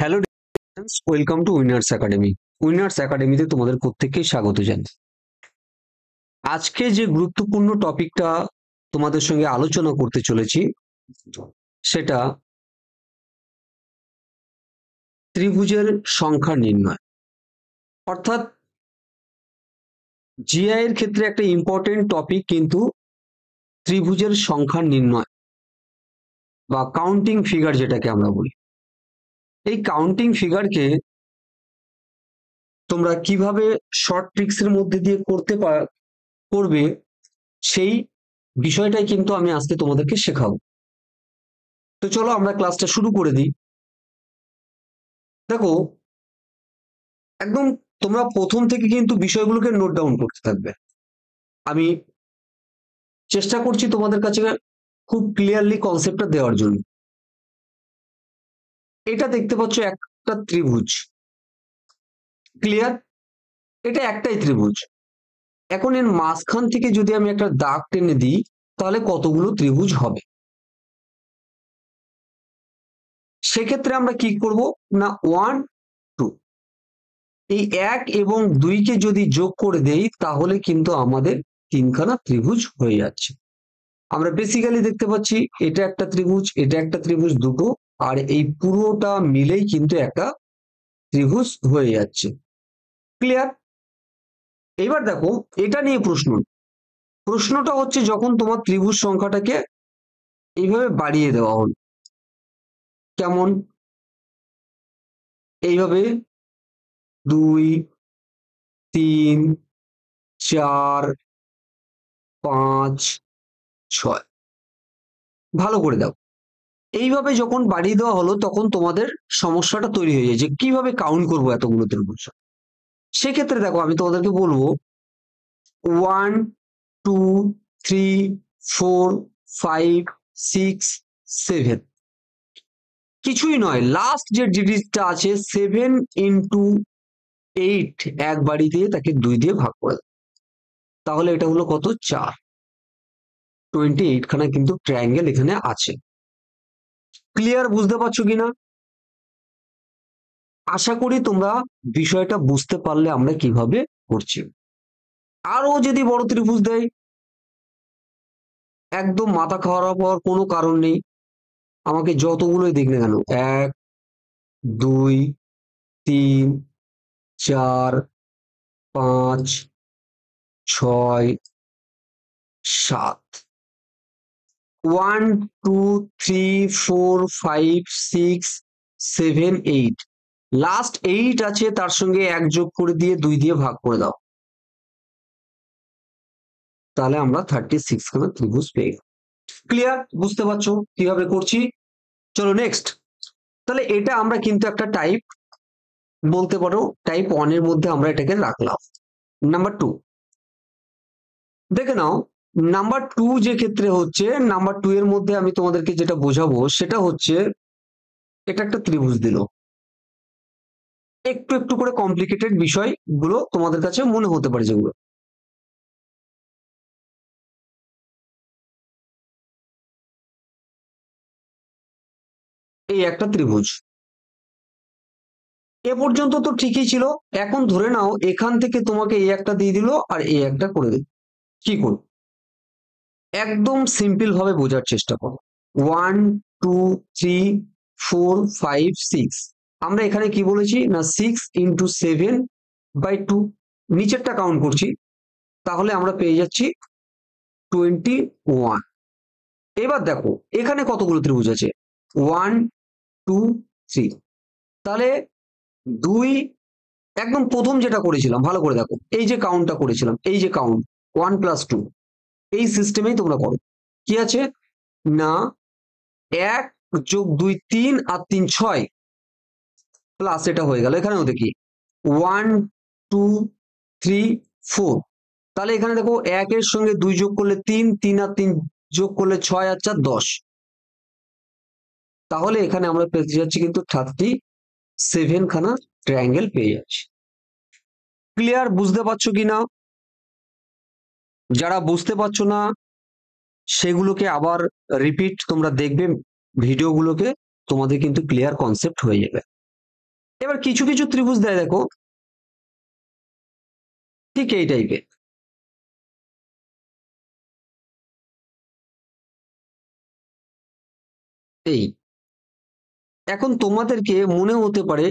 Hello, welcome to winners academy. Winners একাডেমিতে তোমাদের প্রত্যেককে স্বাগত জানাই। আজকে যে গুরুত্বপূর্ণ টপিকটা তোমাদের সঙ্গে আলোচনা করতে চলেছি সেটা ত্রিভুজের সংখ্যা নির্ণয়। অর্থাৎ জিআই এর ক্ষেত্রে একটা ইম্পর্টেন্ট টপিক কিন্তু ত্রিভুজের সংখ্যা নির্ণয় বা কাউন্টিং ফিগার যেটাকে আমরা বলি। এই কাউন্টিং ফিগারকে তোমরা কিভাবে শর্ট ট্রিক্সের মধ্যে দিয়ে করবে সেই বিষয়টাই কিন্তু আমি আজকে তোমাদেরকে শেখাবো। তো চলো আমরা ক্লাসটা শুরু করে দিই। দেখো, একদম তোমরা প্রথম থেকে কিন্তু বিষয়গুলোকে নোট ডাউন করতে থাকবে। আমি চেষ্টা করছি তোমাদের কাছে খুব ক্লিয়ারলি কনসেপ্টটা দেওয়ার জন্য। এটা দেখতে পাচ্ছ একটা ত্রিভুজ, ক্লিয়ার? এটা একটাই ত্রিভুজ। এখন এর মাঝখান থেকে যদি আমি একটা দাগ টেনে দিই তাহলে কতগুলো ত্রিভুজ হবে? সেক্ষেত্রে আমরা কি করব না 1 2 এই 1 এবং 2 কে যদি যোগ করে দেই তাহলে কিন্তু আমাদের তিনখানা ত্রিভুজ হয়ে যাচ্ছে। আমরা বেসিক্যালি দেখতে পাচ্ছি এটা একটা ত্রিভুজ, এটা একটা ত্রিভুজ দুটো, আর এই পুরোটা মিলেই কিন্তু একটা ত্রিভুজ হয়ে যাচ্ছে। ক্লিয়ার? এবার দেখো, এটা নিয়ে প্রশ্নটা হচ্ছে যখন তোমার ত্রিভুজ সংখ্যাটাকে এইভাবে বাড়িয়ে দেওয়া হলো, কেমন? এইভাবে 2 3 4 5 6, ভালো করে দাও। এইভাবে যখন বাড়িয়ে দেওয়া হলো তখন তোমাদের সমস্যাটা তৈরি হয়ে যায় যে কিভাবে কাউন্ট করবো এতগুলো ত্রিভুজ। সেক্ষেত্রে দেখো, আমি তোমাদেরকে বলবো 1 2 3 4 5 6 7, কিছুই নয়, লাস্ট যে ডিজিটটা আছে 7 ইন্টু 8 একবারই দিয়ে তাকে 2 দিয়ে ভাগ করে দাও। তাহলে এটা হলো কত? 4। 28 খানা কিন্তু ট্রায়াঙ্গেল এখানে আছে। ক্লিয়ার? বুঝতে পারছো কিনা? আশা করি তোমরা বিষয়টা বুঝতে পারলে আমরা কিভাবে করছি। আরো যদি বড় ত্রিভুজ দেয়, একদম মাথা খারাপ হওয়ার কোনো কারণ নেই। আমাকে যতগুলোই দিক না কেন, 1 2 3 4 5 6 7, 1 2 3 4 5 6 7 8, লাস্ট 8 আছে, তার সঙ্গে 1 যোগ করে দিয়ে 2 দিয়ে ভাগ করে দাও, তাহলে আমরা 36 খানা ত্রিভুজ পেয়ে গেলাম। ক্লিয়ার? বুঝতে পারছো কিভাবে করছি? চলো নেক্সট। তাহলে এটা আমরা কিন্তু একটা টাইপ বলতে পারো, টাইপ 1 এর মধ্যে আমরা এটাকে রাখলাম। নাম্বার 2 দেখে নাও। নাম্বার 2 যে ক্ষেত্রে হচ্ছে, নাম্বার 2 এর মধ্যে আমি তোমাদেরকে যেটা বোঝাবো সেটা হচ্ছে এটা একটা ত্রিভুজ দিল। একটু একটু করে কমপ্লিকেটেড বিষয়গুলো তোমাদের কাছে মনে হতে পারে যেগুলো। এই একটা ত্রিভুজ এ পর্যন্ত তো ঠিকই ছিল। এখন ধরে নাও এখান থেকে তোমাকে এই একটা দিয়ে দিল আর এই একটা করে দিল। কি করব? একদম সিম্পল ভাবে বোঝার চেষ্টা করো। 1 2 3 4 5 6, আমরা এখানে কি বলেছি না 6 ইন্টু 7 বাই 2, নিচেরটা কাউন্ট করছি, তাহলে আমরা পেয়ে যাচ্ছি 21। এবার দেখো এখানে কতগুলো ত্রিভুজ আছে, 1 2 3, তাহলে 2, একদম প্রথম যেটা করেছিলাম ভালো করে দেখো, এই যে কাউন্টটা করেছিলাম, এই যে কাউন্ট 1 প্লাস 2, এই সিস্টেমেই তোমরা করো। কি আছে না 1 যোগ 2 3 আর 3 6, প্লাস এটা হয়ে গেল। এখানেও দেখি 1 2 3 4, তাহলে এখানে দেখো 1 এর সঙ্গে 2 যোগ করলে 3, 3 আর 3 যোগ করলে 6 আর 4 10, তাহলে এখানে আমরা পেয়ে যাচ্ছি কিন্তু 37 খানা ট্রায়াঙ্গেল পেয়ে যাচ্ছি। ক্লিয়ার? বুঝতে পারছো কিনা? যারা বুঝতে পারছো না সেগুলোকে আবার রিপিট তোমরা দেখবে ভিডিওগুলোকে, তোমাদের কিন্তু ক্লিয়ার কনসেপ্ট হয়ে যাবে। এবার কিছু কিছু ত্রিভুজ দেয় দেখো ঠিক এই টাইপের, এই এখন তোমাদেরকে মনে হতে পারে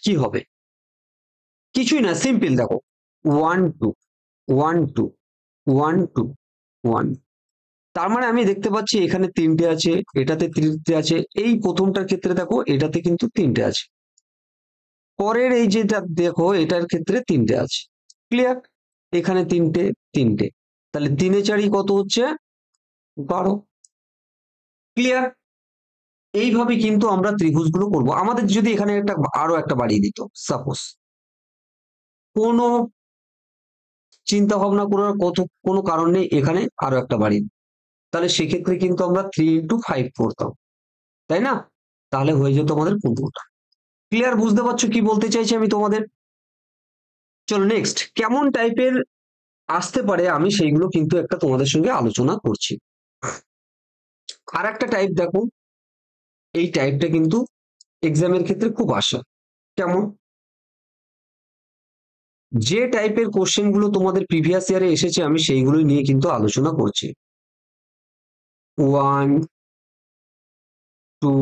কি হবে, কিছুই না, সিম্পল দেখো 1 2 1 2 1 2 1, তার মানে আমি দেখতে পাচ্ছি এখানে তিনটে আছে, এটাতে তিনটে আছে, এই প্রথমটার ক্ষেত্রে দেখো এটাতে কিন্তু তিনটে আছে, পরের এই যেটা দেখো এটার ক্ষেত্রে তিনটে আছে। ক্লিয়ার? এখানে তিনটে তিনটে, তাহলে 3 এ 4 কত হচ্ছে 12। ক্লিয়ার? এইভাবে কিন্তু আমরা ত্রিভুজগুলো করব। আমাদের যদি এখানে একটা আরো একটা বাড়িয়ে দিত, সাপোজ কোনো চিন্তা ভাবনা করার কোনো কারণ নেই, এখানে আরো একটা বাড়িয়ে দিত, তাহলে সেক্ষেত্রে কিন্তু আমরা 3 × 5 করতাম, তাই না? তাহলে হয়ে যেত আমাদের 15টা। ক্লিয়ার? বুঝতে পারছো কি বলতে চাইছি আমি তোমাদের? চলো নেক্সট, কেমন টাইপের আসতে পারে আমি সেইগুলো কিন্তু একটা তোমাদের সঙ্গে আলোচনা করছি। আর একটা টাইপ দেখো, এই টাইপটা কিন্তু এক্সামের ক্ষেত্রে খুব আসে। কেমন? যে টাইপের কোশ্চেন গুলো তোমাদের প্রিভিয়াস ইয়ারে এসেছে আমি সেইগুলো নিয়ে কিন্তু আলোচনা করছি। 1 2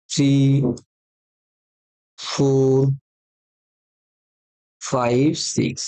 3 4 5 6,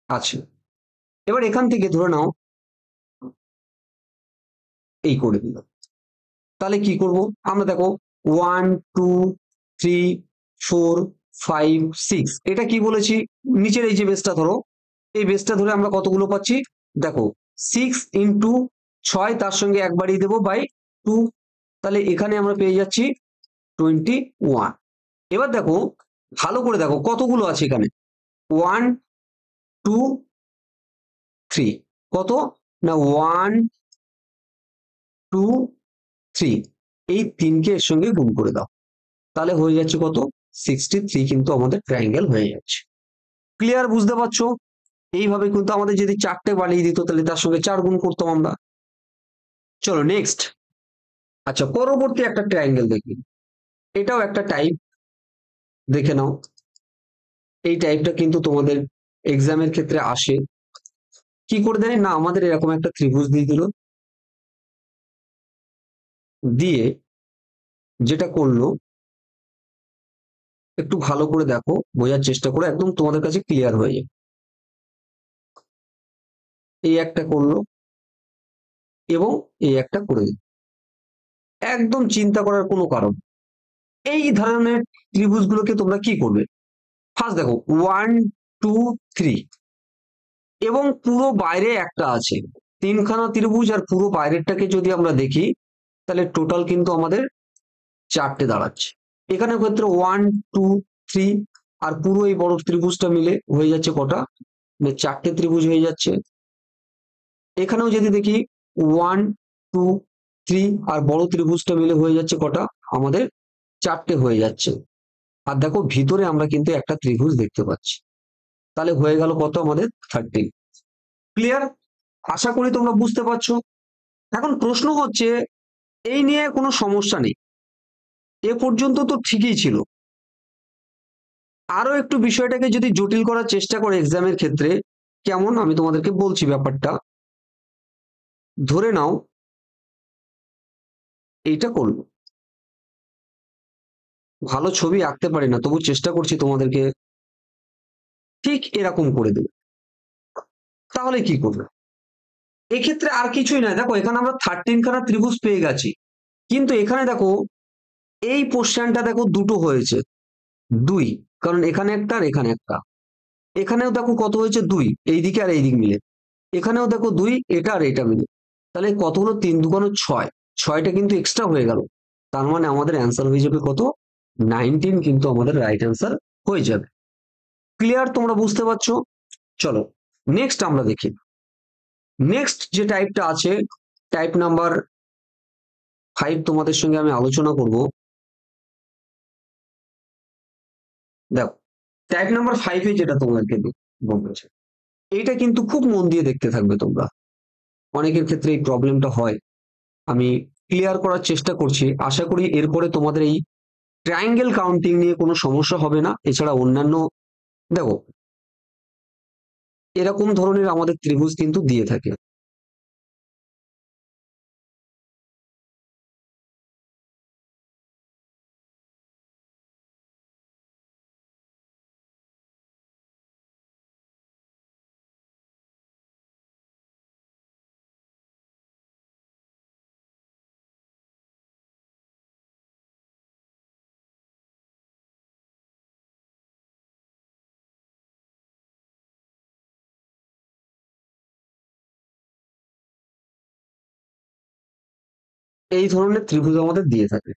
আচ্ছা এবার এখান থেকে ধরে নাও এই করে দিল, তাহলে কি করব আমরা দেখো 1 2 3 4 5 6, এটা কি বলেছি, নিচের এই যে বেসটা ধরো, এই বেসটা ধরে আমরা কতগুলো পাচ্ছি দেখো 6 × 6, তার সঙ্গে এক বাড়িয়ে দেবো বাই 2, তাহলে এখানে আমরা পেয়ে যাচ্ছি 21। এবার দেখো ভালো করে দেখো কতগুলো আছে এখানে, 1 2 3, কত না 1 2 3, এই তিনকে এর সঙ্গে গুণ করে দাও, তাহলে হয়ে যাচ্ছে কত 63, কিন্তু আমাদের ট্রায়াঙ্গেল হয়ে যাচ্ছে। ক্লিয়ার? বুঝতে পারছো? এইভাবে কিন্তু আমাদের যদি 4টে বানিয়ে দিত তাহলে তার সঙ্গে 4 গুণ করতাম আমরা। চলো নেক্সট, আচ্ছা পরবর্তী একটা ট্রায়াঙ্গেল দেখি, এটাও একটা টাইপ, দেখে নাও। এই টাইপটা কিন্তু তোমাদের এক্সামের ক্ষেত্রে আসে। কি করে দেয় না, আমাদের এরকম একটা ত্রিভুজ দিয়ে দিল, দিয়ে যেটা করলো একটু ভালো করে দেখো, বোঝার চেষ্টা করো, একদম তোমাদের কাছে ক্লিয়ার হয়ে যাবে। এই একটা করলো এবং এই একটা করে দিল, একদম চিন্তা করার কোনো কারণ। এই ধরনের ত্রিভুজগুলোকে তোমরা কি করবে, ফার্স্ট দেখো 1 2 3 এবং পুরো বাইরে একটা আছে, তিনখানা ত্রিভুজ, আর পুরো বাইরেরটাকে যদি আমরা দেখি তাহলে টোটাল কিন্তু আমাদের 4টে দাঁড়াচ্ছে। এখানে ক্ষেত্রে 1 2 3, আর পুরো এই বড় ত্রিভুজটা মিলে হয়ে যাচ্ছে কটা, 4টে ত্রিভুজ হয়ে যাচ্ছে। এখানেও যদি দেখি 1 2 3, আর বড় ত্রিভুজটা মিলে হয়ে যাচ্ছে কটা, আমাদের 4টে হয়ে যাচ্ছে। আর দেখো ভিতরে আমরা কিন্তু একটা ত্রিভুজ দেখতে পাচ্ছি, তাহলে হয়ে গেল কত আমাদের 13। ক্লিয়ার? আশা করি তোমরা বুঝতে পারছো। এখন প্রশ্ন হচ্ছে, এই নিয়ে কোনো সমস্যা নেই, এ পর্যন্ত তো ঠিকই ছিল, আরো একটু বিষয়টাকে যদি জটিল করার চেষ্টা করে এক্সামের ক্ষেত্রে, কেমন আমি তোমাদেরকে বলছি ব্যাপারটা। ধরে নাও এইটা করলো, ভালো ছবি আঁকতে পারি না তবু চেষ্টা করছি তোমাদেরকে ঠিক এরকম করে দেব, তাহলে কি করবে, এক্ষেত্রে আর কিছুই না, দেখো এখানে আমরা 13খানা ত্রিভুজ পেয়ে গেছি, কিন্তু এখানে দেখো এই পোর্শনটা দেখো দুটো হয়েছে, 2, কারণ এখানে একটা আর এখানে একটা, এখানেও দেখো কত হয়েছে 2, এইদিকে আর এইদিক মিলে, এখানেও দেখো 2, এটা আর এটা মিলে, তাহলে কত হলো 3 2 6, 6টা কিন্তু এক্সট্রা হয়ে গেল, তার মানে আমাদের অ্যান্সার হয়ে যাবে কত 19, কিন্তু আমাদের রাইট অ্যান্সার হয়ে যাবে। ক্লিয়ার? তোমরা বুঝতে পারছো? চলো নেক্সট আমরা দেখি, নেক্সট যে টাইপটা আছে টাইপ নাম্বার 5 তোমাদের সঙ্গে আমি আলোচনা করব। দেখো টাইপ নাম্বার 5 এ যেটা তোমাদেরকে বলতে, এইটা কিন্তু খুব মন দিয়ে দেখতে থাকবে তোমরা, অনেকের ক্ষেত্রে এই প্রবলেমটা হয়, আমি ক্লিয়ার করার চেষ্টা করছি। আশা করি এরপরে তোমাদের এই ট্রায়াঙ্গেল কাউন্টিং নিয়ে কোনো সমস্যা হবে না। এছাড়া অন্যান্য, দেখো এরকম ধরনের আমাদের ত্রিভুজ কিন্তু দিয়ে থাকে। এই ধরনের ত্রিভুজ আমাদের দিয়ে থাকে।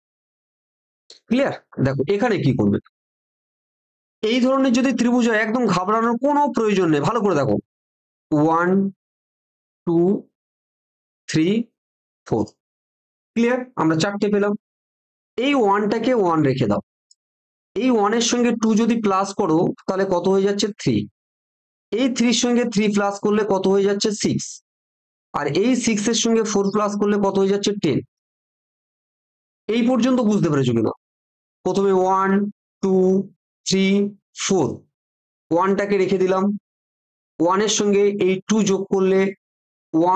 ক্লিয়ার? দেখো এখানে কি করবে, এই ধরনের যদি ত্রিভুজ হয় একদম ঘাবড়ানোর কোনো প্রয়োজন নেই। ভালো করে দেখো, 1 2 3 4, ক্লিয়ার? আমরা চারটে পেলাম। এই ওয়ানটাকে 1 রেখে দাও, এই 1 এর সঙ্গে 2 যদি প্লাস করো তাহলে কত হয়ে যাচ্ছে 3, এই 3 এর সঙ্গে 3 প্লাস করলে কত হয়ে যাচ্ছে 6, আর এই 6 এর সঙ্গে 4 প্লাস করলে কত হয়ে যাচ্ছে 10। এই পর্যন্ত বুঝতে পেরেছো কিনা? প্রথমে 1 2 3 4, 1টাকে রেখে দিলাম, 1 এর সঙ্গে এই 2 যোগ করলে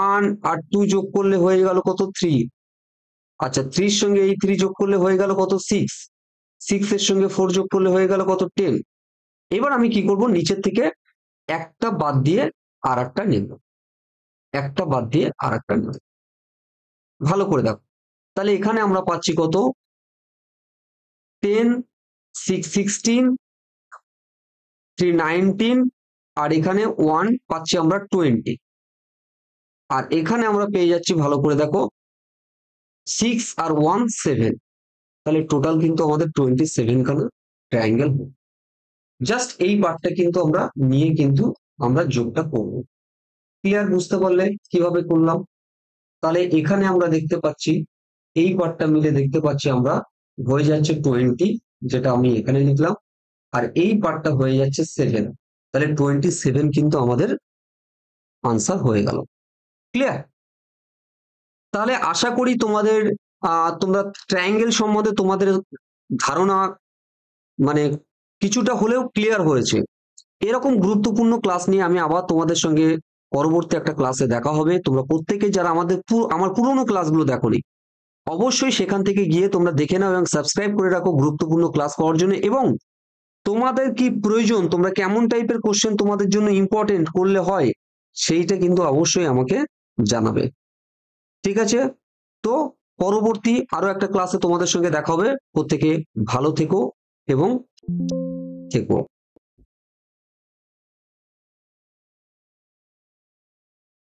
1 আর 2 যোগ করলে হয়ে গেল কত 3, আচ্ছা 3 এর সঙ্গে এই 3 যোগ করলে হয়ে গেল কত 6, 6 এর সঙ্গে 4 যোগ করলে হয়ে গেল কত 10। এবার আমি কি করব, নিচের থেকে একটা বাদ দিয়ে আর একটা নেব, একটা বাদ দিয়ে আর একটা নেব। ভালো করে দেখো, তাহলে এখানে আমরা পাচ্ছি কত 10 6 16 3 19, আর এখানে 1 পাচ্ছি আমরা 20, আর এখানে আমরা পেয়ে যাচ্ছি, ভালো করে দেখো 6 আর 1 7, তাহলে টোটাল কিন্তু আমাদের 27 খানা ট্রায়াঙ্গেল। জাস্ট এই পার্টটা কিন্তু আমরা নিয়ে কিন্তু আমরা যোগটা করব। ক্লিয়ার? বুঝতে পারলে কিভাবে করলাম? তাহলে এখানে আমরা দেখতে পাচ্ছি এই পার্টটা মিলে দেখতে পাচ্ছি আমরা হয়ে যাচ্ছে 20, যেটা আমি এখানে লিখলাম, আর এই পার্টটা হয়ে যাচ্ছে 7, তাহলে 27 কিন্তু আমাদের আনসার হয়ে গেল। ক্লিয়ার? তাহলে আশা করি তোমাদের তোমরা ট্রায়াঙ্গেল সম্বন্ধে তোমাদের ধারণা মানে কিছুটা হলেও ক্লিয়ার হয়েছে। এরকম গুরুত্বপূর্ণ ক্লাস নিয়ে আমি আবার তোমাদের সঙ্গে পরবর্তী একটা ক্লাসে দেখা হবে। তোমরা প্রত্যেকে যারা আমার পুরোনো ক্লাসগুলো দেখোনি, অবশ্যই সেখান থেকে গিয়ে তোমরা দেখে নাও এবং সাবস্ক্রাইব করে রাখো গুরুত্বপূর্ণ ক্লাস পাওয়ার জন্য। এবং তোমাদের কি প্রয়োজন, তোমরা কেমন টাইপের কোশ্চেন তোমাদের জন্য ইম্পর্টেন্ট করলে হয়, সেইটা কিন্তু অবশ্যই আমাকে জানাবে। ঠিক আছে? তো পরবর্তী আরো একটা ক্লাসে তোমাদের সঙ্গে দেখা হবে। প্রত্যেকে ভালো থেকো এবং থেকো।